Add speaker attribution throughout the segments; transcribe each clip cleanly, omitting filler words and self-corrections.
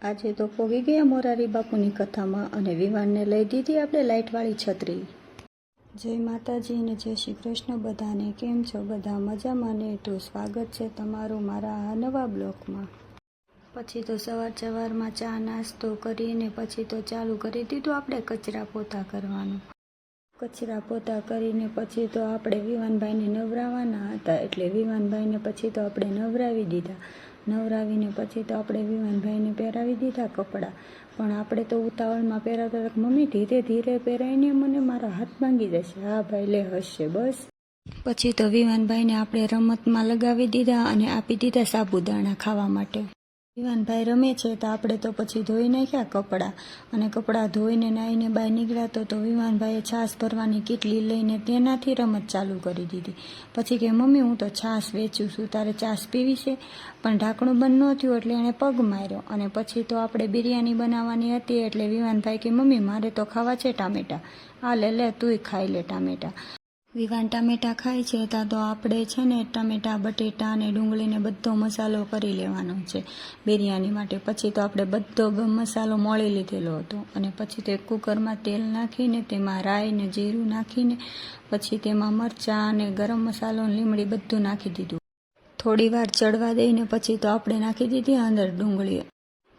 Speaker 1: આજે તો પોગી ગયા મોરારી બાપુની કથામાં અને વિવાનને લઈ દીધી આપણે લાઇટવાળી છત્રી। જય માતાજી ને જય શ્રી કૃષ્ણ બધાને। કેમ છો બધા મજામાં ને? તો સ્વાગત છે તમારું મારા આ નવા બ્લોગમાં। પછી તો સવારમાં ચા નાસ્તો કરીને પછી તો ચાલુ કરી દીધું આપણે કચરા પોતા કરવાનું। કચરા પોતા કરીને પછી તો આપણે વિવાનભાઈને નવરાવવાના હતા, એટલે વિવાનભાઈને પછી તો આપણે નવરાવી દીધા। નવરાવીને પછી તો આપણે વિવાનભાઈને પહેરાવી દીધા કપડાં, પણ આપણે તો ઉતાવળમાં પહેરાવતા હતા, મમ્મી ધીરે ધીરે પહેરાઈને મને મારા હાથ ભાંગી જશે। હા ભાઈ લે હસશે બસ। પછી તો વિવાનભાઈને આપણે રમતમાં લગાવી દીધા અને આપી દીધા સાબુદાણા ખાવા માટે। વિવાનભાઈ રમે છે તો આપણે તો પછી ધોઈ નાખ્યા કપડાં, અને કપડાં ધોઈને નાહીને બહાર નીકળ્યા તો વિવાનભાઈએ છાશ ભરવાની કીટલી લઈને તેનાથી રમત ચાલુ કરી દીધી। પછી કે મમ્મી હું તો છાશ વેચું છું, તારે છાશ પીવી છે? પણ ઢાંકણું બંધ ન થયું એટલે એણે પગ માર્યો। અને પછી તો આપણે બિરયાની બનાવવાની હતી એટલે વિવાનભાઈ કે મમ્મી મારે તો ખાવા છે ટામેટાં, આ લે તુંય ખાઈ લે ટામેટાં। વિવાન ટામેટાં ખાય છે ત્યાં તો આપણે છે ને ટામેટાં બટેટા અને ડુંગળીને બધો મસાલો કરી લેવાનો છે બિરયાની માટે। પછી તો આપણે બધો મસાલો મોળી લીધેલો હતો, અને પછી તો એક કુકરમાં તેલ નાખીને તેમાં રાઈ ને જીરું નાખીને પછી તેમાં મરચાં અને ગરમ મસાલો લીમડી બધું નાખી દીધું। થોડી વાર ચડવા દઈને પછી તો આપણે નાખી દીધી અંદર ડુંગળી।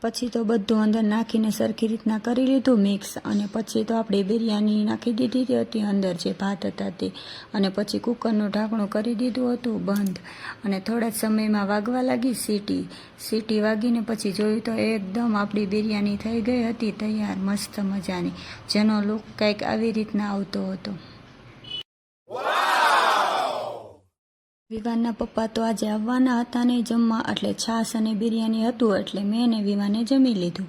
Speaker 1: પછી તો બધું અંદર નાખીને સરખી રીતના કરી લીધું મિક્સ, અને પછી તો આપણે બિરયાની નાખી દીધી હતી અંદર જે ભાત હતા તે, અને પછી કુકરનું ઢાંકણું કરી દીધું હતું બંધ, અને થોડા જ સમયમાં વાગવા લાગી સીટી વાગીને પછી જોયું તો એકદમ આપણી બિરયાની થઈ ગઈ હતી તૈયાર મસ્ત મજાની, જેનો લુક કંઈક આવી રીતના આવતો હતો। વિવાનના પપ્પા તો આજે આવવાના હતા નહીં જમવા, એટલે છાશ અને બિરયાની હતું એટલે મેં ને વિવાને જમી લીધું।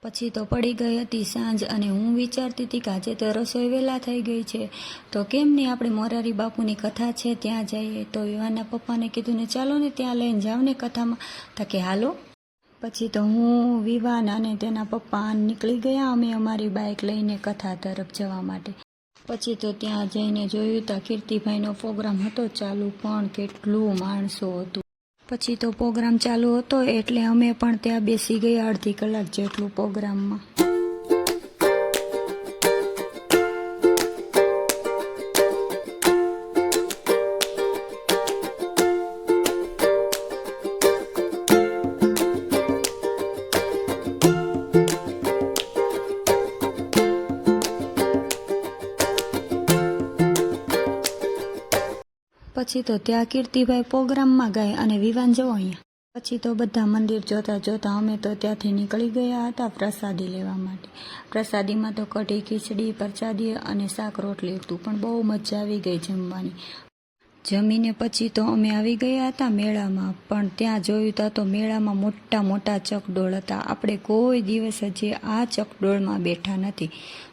Speaker 1: પછી તો પડી ગઈ હતી સાંજ, અને હું વિચારતી હતી કે આજે તો રસોઈ વહેલા થઈ ગઈ છે તો કેમ નહીં આપણે મોરારી બાપુની કથા છે ત્યાં જઈએ। તો વિવાનના પપ્પાને કીધું ને ચાલો ને ત્યાં લઈને જાવ ને કથામાં, તો કે હાલો। પછી તો હું વિવાન અને તેના પપ્પા નીકળી ગયા અમે અમારી બાઇક લઈને કથા તરફ જવા માટે। પછી તો ત્યાં જઈને જોયું તો કીર્તિભાઈનો પ્રોગ્રામ હતો ચાલુ, પણ કેટલું માણસો હતું। પછી તો પ્રોગ્રામ ચાલુ હતો એટલે અમે પણ ત્યાં બેસી ગયા અડધી કલાક જેટલું પ્રોગ્રામમાં। પછી તો ત્યાં કીર્તિભાઈ પ્રોગ્રામમાં ગયા અને વિવાન જવો અહીંયા। પછી તો બધા મંદિર જોતા જોતા અમે તો ત્યાંથી નીકળી ગયા હતા પ્રસાદી લેવા માટે। પ્રસાદીમાં તો કઢી ખીચડી પ્રસાદી અને શાક રોટલી હતું, પણ બહુ મજા આવી ગઈ જમવાની। જમીને પછી તો અમે આવી ગયા હતા મેળામાં, પણ ત્યાં જોયું તો મેળામાં મોટા મોટા ચકડોળ હતા। આપણે કોઈ દિવસ હજી આ ચકડોળમાં બેઠા નથી।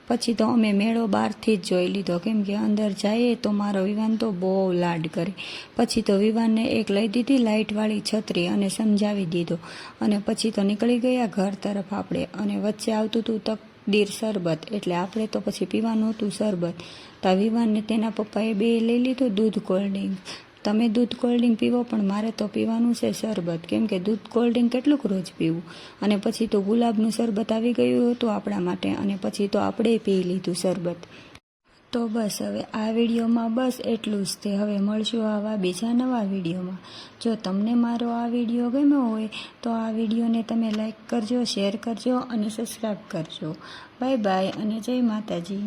Speaker 1: પછી તો અમે મેળો બહારથી જ જોઈ લીધો, કેમ કે અંદર જઈએ તો મારો વિવાન તો બહુ લાડ કરે। પછી તો વિવાનને એક લઈ દીધી લાઇટવાળી છત્રી અને સમજાવી દીધો, અને પછી તો નીકળી ગયા ઘર તરફ આપણે। અને વચ્ચે આવતું હતું તકદીર શરબત, એટલે આપણે તો પછી પીવાનું હતું શરબત। તો વિવાનને તેના પપ્પાએ બે લઈ લીધું દૂધ કોલ્ડ-ડ્રિંક। તમે દૂધ કોલ્ડ-ડ્રિંક પીવો, પણ મારે તો પીવાનું છે શરબત, કેમ કે દૂધ કોલ્ડ-ડ્રિંક કેટલુંક રોજ પીવું। અને પછી તો ગુલાબનું શરબત આવી ગયું હતું આપણા માટે, અને પછી તો આપણે પી લીધું શરબત। તો બસ હવે આ વિડીયોમાં બસ એટલું જ તે। હવે મળશું આવા બીજા નવા વિડીયોમાં। જો તમને મારો આ વિડીયો ગમ્યો હોય તો આ વિડીયોને તમે લાઈક કરજો, શેર કરજો અને સબસ્ક્રાઈબ કરજો। બાય બાય અને જય માતાજી।